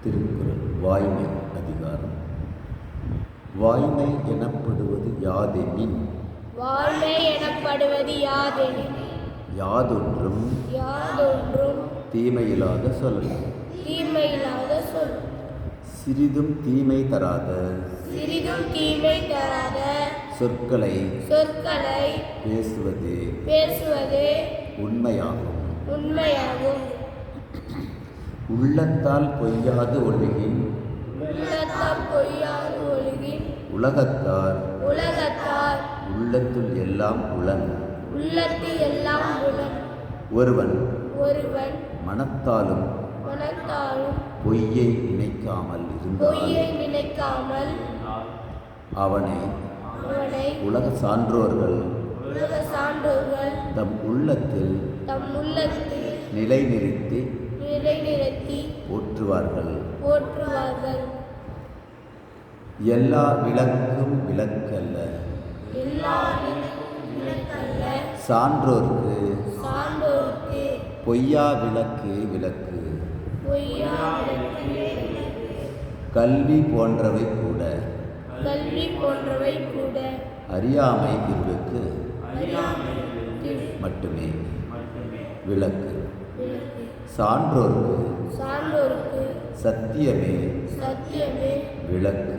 திருக்குறள் வாய்மை அதிகாரம். வாய்மை எனப்படுவது யாதெனின் வாய்மை எனப்படுவது யாதெனின் யாதொன்றும் தீமையில்லாத சொல். சிறிதும் தீமை தராத சொற்களை பேசுவது உண்மையாகும். உள்ளத்தால் பொய்யாது ஒழுகின் உலகத்தார் உள்ளத்துள் எல்லாம் உளன். ஒருவன் மனத்தாலும் பொய்யை நினைக்காமல் இருந்தால் அவனை உலக சான்றோர்கள் தம் உள்ளத்தில் நிலைநிறுத்தி போற்றுவார்கள். எல்லா விளக்கும் விளக்கல்ல, சான்றோர்க்கு பொய்யா விளக்கு விளக்கு. கல்வி போன்றவை கூட அறியாமை இருளுக்கு மட்டுமே விளக்கு. சான்றோர்க்கு சத்தியமே விளக்கு.